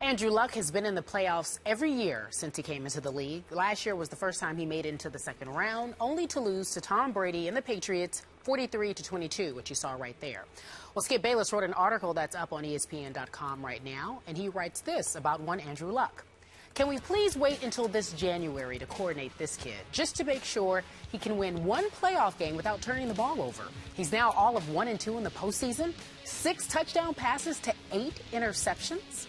Andrew Luck has been in the playoffs every year since he came into the league. Last year was the first time he made it into the second round, only to lose to Tom Brady and the Patriots 43-22, which you saw right there. Well, Skip Bayless wrote an article that's up on ESPN.com right now, and he writes this about one Andrew Luck. Can we please wait until this January to coordinate this kid, just to make sure he can win one playoff game without turning the ball over? He's now all of 1 and 2 in the postseason, 6 touchdown passes to 8 interceptions.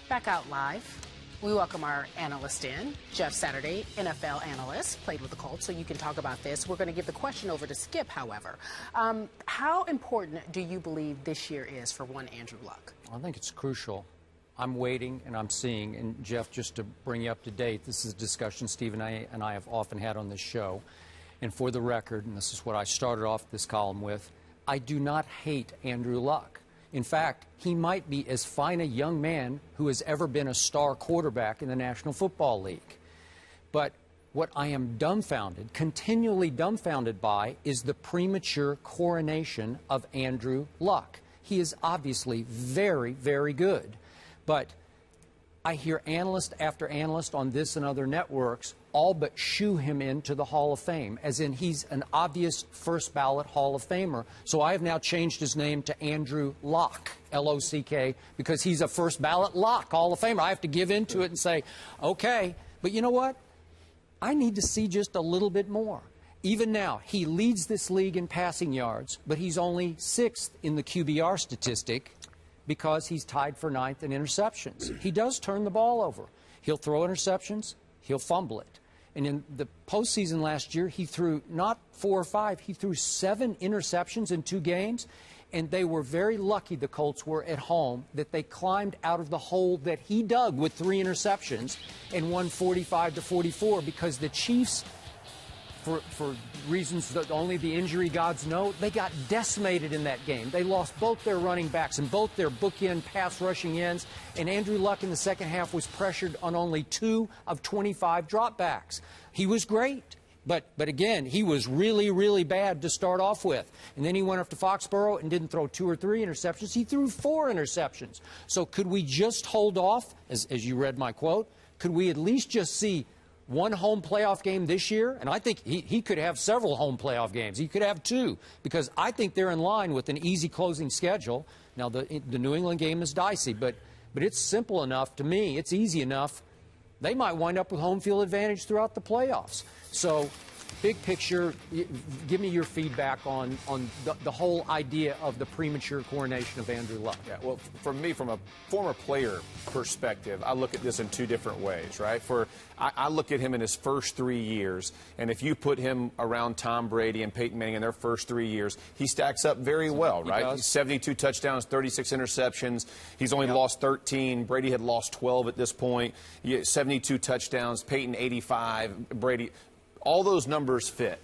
Back out live, we welcome our analyst in, Jeff Saturday, NFL analyst, played with the Colts, so you can talk about this. We're going to give the question over to Skip, however. How important do you believe this year is for one Andrew Luck? I think it's crucial. I'm waiting and I'm seeing, and Jeff, just to bring you up to date, this is a discussion Steve and I have often had on this show. And for the record, and this is what I started off this column with, I do not hate Andrew Luck. In fact, he might be as fine a young man who has ever been a star quarterback in the National Football League. But what I am dumbfounded, continually dumbfounded by, is the premature coronation of Andrew Luck. He is obviously very, very good. But I hear analyst after analyst on this and other networks all but shoo him into the Hall of Fame, as in he's an obvious first ballot Hall of Famer. So I have now changed his name to Andrew Lock, L-O-C-K, because he's a first ballot Lock Hall of Famer. I have to give into it and say, okay, but you know what? I need to see just a little bit more. Even now, he leads this league in passing yards, but he's only 6th in the QBR statistic, because he's tied for 9th in interceptions. He does turn the ball over. He'll throw interceptions, he'll fumble it. And in the postseason last year, he threw not 4 or 5, he threw 7 interceptions in 2 games. And they were very lucky, the Colts were, at home, that they climbed out of the hole that he dug with 3 interceptions and won 45-44, because the Chiefs, for reasons that only the injury gods know, they got decimated in that game. They lost both their running backs and both their bookend pass rushing ends, and Andrew Luck in the second half was pressured on only 2 of 25 dropbacks. He was great, but again, he was really, really bad to start off with. And then he went up to Foxborough and didn't throw 2 or 3 interceptions. He threw 4 interceptions. So could we just hold off, as you read my quote, could we at least just see one home playoff game this year? And I think he could have several home playoff games. He could have 2, because I think they're in line with an easy closing schedule. Now, the New England game is dicey, but it's simple enough to me. It's easy enough. They might wind up with home field advantage throughout the playoffs. So, big picture, give me your feedback on the whole idea of the premature coronation of Andrew Luck. Yeah, well, for me, from a former player perspective, I look at this in 2 different ways, right? I look at him in his first 3 years, and if you put him around Tom Brady and Peyton Manning in their first 3 years, he stacks up very well, right? He's 72 touchdowns, 36 interceptions. He's only lost 13. Brady had lost 12 at this point. 72 touchdowns, Peyton 85, Brady. All those numbers fit.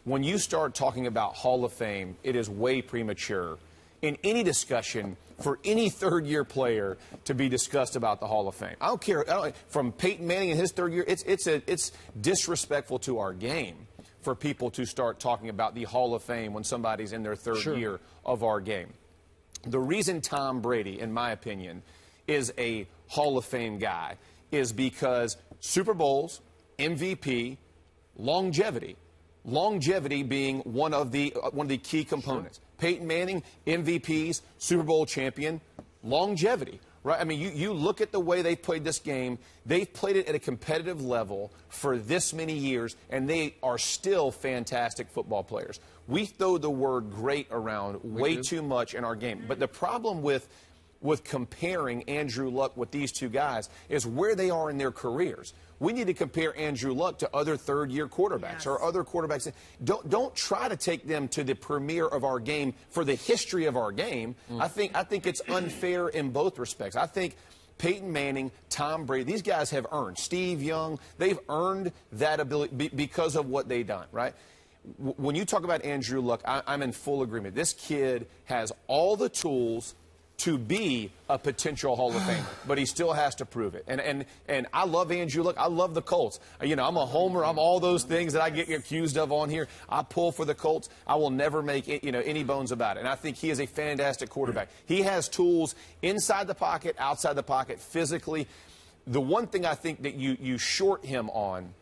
When you start talking about Hall of Fame, it is way premature in any discussion for any third-year player to be discussed about the Hall of Fame. I don't care. From Peyton Manning in his 3rd year, it's disrespectful to our game for people to start talking about the Hall of Fame when somebody's in their 3rd year of our game. The reason Tom Brady, in my opinion, is a Hall of Fame guy is because Super Bowls, MVP, longevity being one of the key components. Sure. Peyton Manning, MVPs, Super Bowl champion, longevity, right? I mean, you look at the way they've played this game. They've played it at a competitive level for this many years, and they are still fantastic football players. We throw the word great around way too much in our game. But the problem with comparing Andrew Luck with these 2 guys is where they are in their careers. We need to compare Andrew Luck to other 3rd-year quarterbacks or other quarterbacks. Don't try to take them to the premiere of our game for the history of our game. I think it's unfair in both respects. I think Peyton Manning, Tom Brady, these guys have earned. Steve Young, they've earned that ability because of what they've done, right? When you talk about Andrew Luck, I'm in full agreement. This kid has all the tools to be a potential Hall of Famer, but he still has to prove it. And I love Andrew Luck. I love the Colts. You know, I'm a homer. I'm all those things that I get accused of on here. I pull for the Colts. I will never make any bones about it. And I think he is a fantastic quarterback. He has tools inside the pocket, outside the pocket, physically. The one thing I think that you short him on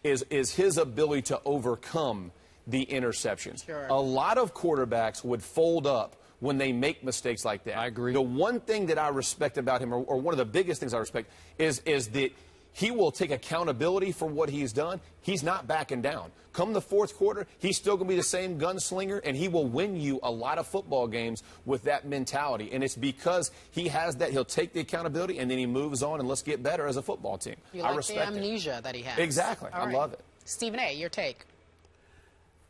is his ability to overcome the interceptions. Sure. A lot of quarterbacks would fold up when they make mistakes like that. I agree. The one thing that I respect about him, or one of the biggest things I respect, is that he will take accountability for what he's done. He's not backing down. Come the fourth quarter, he's still going to be the same gunslinger, and he will win you a lot of football games with that mentality. And it's because he has that. He'll take the accountability, and then he moves on, and let's get better as a football team. You I like respect the amnesia that he has. Exactly. All I right. love it. Stephen A., your take.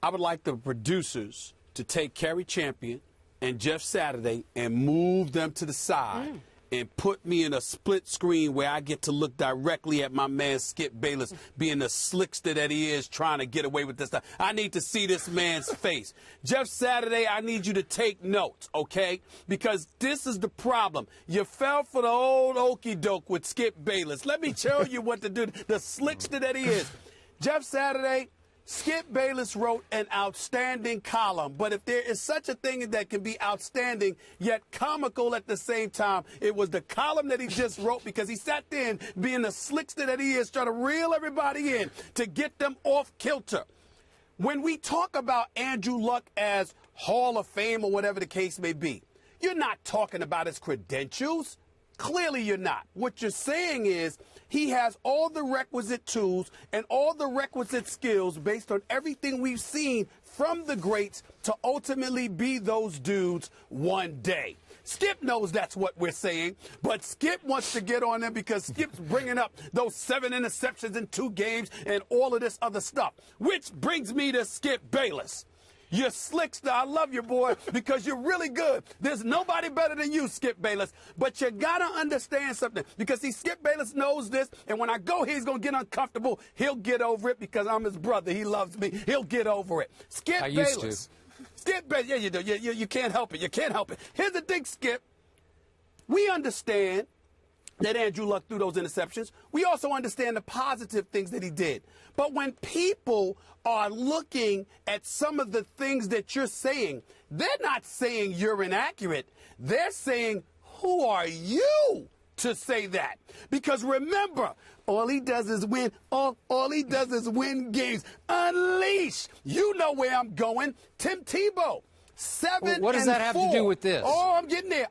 I would like the producers to take Kerry Champion and Jeff Saturday and move them to the side and put me in a split screen where I get to look directly at my man Skip Bayless being the slickster that he is trying to get away with this stuff. I need to see this man's face. Jeff Saturday, I need you to take notes, okay? Because this is the problem. You fell for the old okie doke with Skip Bayless. Let me tell you what to do. The slickster that he is. Jeff Saturday, Skip Bayless wrote an outstanding column, but if there is such a thing that can be outstanding yet comical at the same time, it was the column that he just wrote because he sat there and being the slickster that he is, trying to reel everybody in to get them off kilter. When we talk about Andrew Luck as Hall of Fame or whatever the case may be, you're not talking about his credentials. Clearly you're not. What you're saying is he has all the requisite tools and all the requisite skills based on everything we've seen from the greats to ultimately be those dudes one day. Skip knows that's what we're saying, but Skip wants to get on them because Skip's bringing up those 7 interceptions in 2 games and all of this other stuff, which brings me to Skip Bayless. You're slickster. I love you, boy, because you're really good. There's nobody better than you, Skip Bayless. But you got to understand something, because see, Skip Bayless knows this, and when I go here, he's going to get uncomfortable. He'll get over it because I'm his brother. He loves me. He'll get over it. Skip Bayless. I used to. Skip Bayless. Yeah, you do. You can't help it. You can't help it. Here's the thing, Skip. We understand that Andrew Luck threw those interceptions. We also understand the positive things that he did. But when people are looking at some of the things that you're saying, they're not saying you're inaccurate. They're saying, who are you to say that? Because remember, all he does is win. All he does is win games. Unleash. You know where I'm going. Tim Tebow. 7-4. What does that have to do with this? Oh, I'm getting there.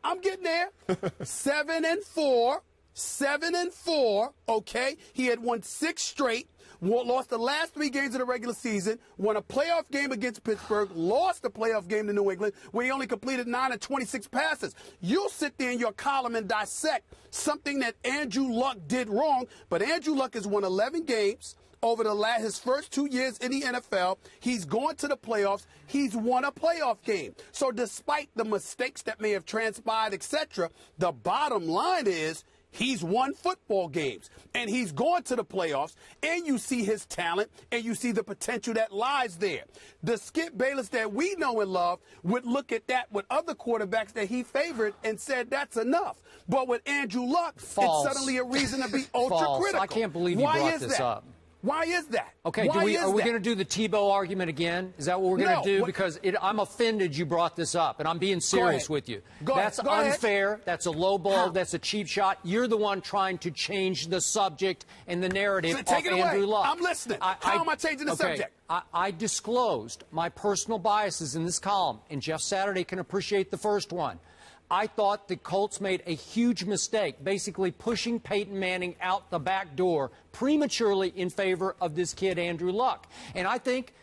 7-4. 7-4, okay? He had won 6 straight, lost the last 3 games of the regular season, won a playoff game against Pittsburgh, lost a playoff game to New England, where he only completed 9 of 26 passes. You'll sit there in your column and dissect something that Andrew Luck did wrong, but Andrew Luck has won 11 games over his first 2 years in the NFL. He's gone to the playoffs. He's won a playoff game. So despite the mistakes that may have transpired, etc., the bottom line is he's won football games, and he's gone to the playoffs, and you see his talent, and you see the potential that lies there. The Skip Bayless that we know and love would look at that with other quarterbacks that he favored and said that's enough. But with Andrew Luck, False. it's suddenly a reason to be ultra-critical. False. I can't believe you brought this up. Why is that? Okay, are we going to do the Tebow argument again? Is that what we're going to do? Because I'm offended you brought this up, and I'm being serious with you. That's unfair. That's a low ball. That's a cheap shot. You're the one trying to change the subject and the narrative of Andrew Luck. I'm listening. How am I changing the subject? I disclosed my personal biases in this column, and Jeff Saturday can appreciate the first one. I thought the Colts made a huge mistake, basically pushing Peyton Manning out the back door prematurely in favor of this kid, Andrew Luck. And I think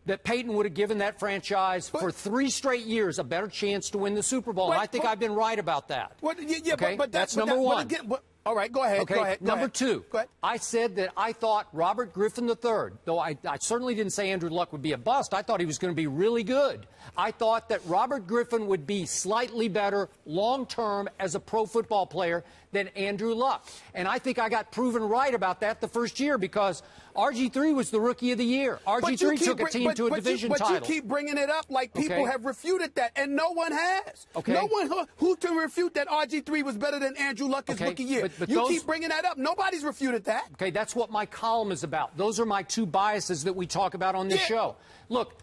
that Peyton would have given that franchise for 3 straight years a better chance to win the Super Bowl. And I think I've been right about that. That's number one. All right, go ahead. Okay, go ahead. Number 2, go ahead. I said that I thought Robert Griffin III, though I certainly didn't say Andrew Luck would be a bust, I thought he was going to be really good. I thought that Robert Griffin would be slightly better long-term as a pro football player than Andrew Luck. And I think I got proven right about that the first year because RG3 was the Rookie of the Year. RG3 took a team to a division title. But you keep bringing it up like people have refuted that, and no one has. Okay. No one who can refute that RG3 was better than Andrew Luck his rookie year. But you keep bringing that up. Nobody's refuted that. Okay, that's what my column is about. Those are my two biases that we talk about on this show. Look,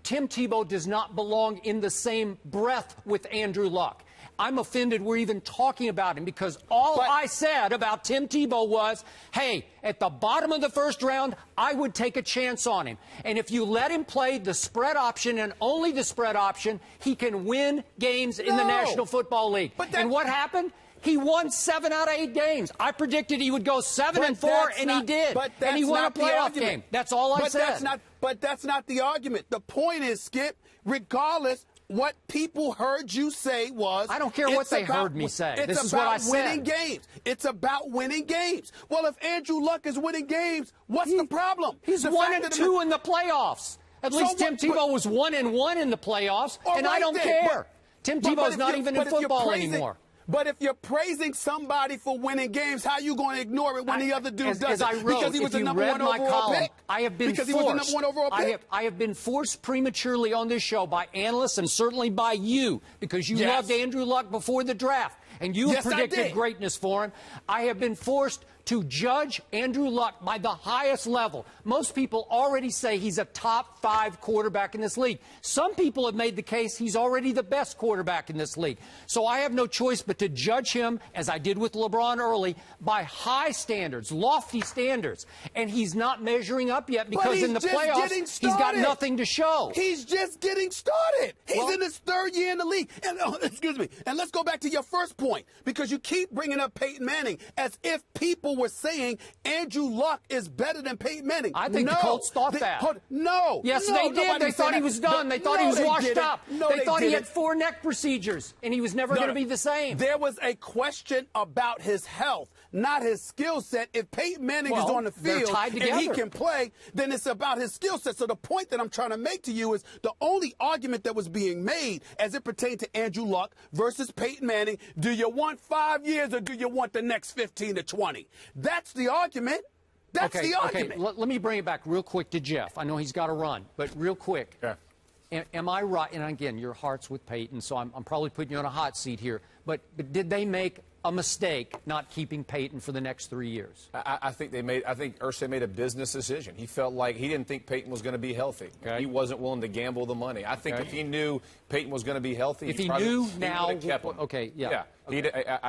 Tim Tebow does not belong in the same breath with Andrew Luck. I'm offended we're even talking about him because all I said about Tim Tebow was, hey, at the bottom of the first round, I would take a chance on him. And if you let him play the spread option and only the spread option, he can win games in the National Football League. And what happened? He won 7 out of 8 games. I predicted he would go 7-4, and he did. And he won a playoff game. That's all I said. But that's not the argument. The point is, Skip, regardless, what people heard you say was... I don't care what they heard me say. This is what I said. It's about winning games. It's about winning games. Well, if Andrew Luck is winning games, what's the problem? He's 1-2 in the playoffs. At least Tim Tebow was 1-1 in the playoffs, and I don't care. Tim Tebow's not even in football anymore. But if you're praising somebody for winning games, how are you going to ignore it when the other dude doesn't? As I wrote, because he was the number one overall column, pick. I have been because forced. He was the number one overall pick. I have been forced prematurely on this show by analysts and certainly by you because you loved Andrew Luck before the draft and you predicted greatness for him. I have been forced to judge Andrew Luck by the highest level. Most people already say he's a top 5 quarterback in this league. Some people have made the case he's already the best quarterback in this league. So I have no choice but to judge him, as I did with LeBron early, by high standards, lofty standards. And he's not measuring up yet because in the playoffs, he's got nothing to show. He's just getting started. He's in his 3rd year in the league. And excuse me. And let's go back to your first point, because you keep bringing up Peyton Manning as if people were saying Andrew Luck is better than Peyton Manning. I think the Colts thought that. Yes, they did. They thought he was done. They thought he was washed up. They thought he had 4 neck procedures, and he was never going to be the same. There was a question about his health, not his skill set. If Peyton Manning is on the field and he can play, then it's about his skill set. So the point that I'm trying to make to you is the only argument that was being made as it pertained to Andrew Luck versus Peyton Manning, do you want 5 years or do you want the next 15 to 20? That's the argument. That's the argument. Okay, let me bring it back real quick to Jeff. I know he's got to run, but real quick. Yeah. Am I right? And again, your heart's with Peyton, so I'm probably putting you on a hot seat here. But did they make a mistake not keeping Peyton for the next 3 years? I think Irsay made a business decision. He felt like he didn't think Peyton was going to be healthy. He wasn't willing to gamble the money. I think if he knew Peyton was going to be healthy, if he knew now, I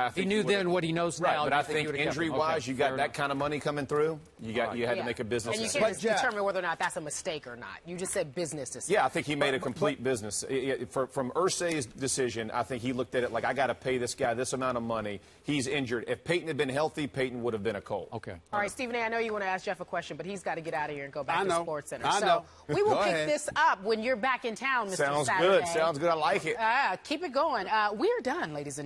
think he knew then what he knows now. But I think injury-wise, you got that kind of money coming through. You had to make a business decision. And you can't determine whether or not that's a mistake or not. You just said business decision. Yeah, I think he made a complete business. From Irsay's decision, I think he looked at it like, I got to pay this guy this amount of money. He's injured. If Peyton had been healthy, Peyton would have been a Colt. Okay. All right, Stephen A., I know you want to ask Jeff a question, but he's got to get out of here and go back to Sports Center. I know. So we will pick this up when you're back in town, Mr. Sounds Saturday. good. Sounds good. I like it. Keep it going. We're done, ladies and gentlemen.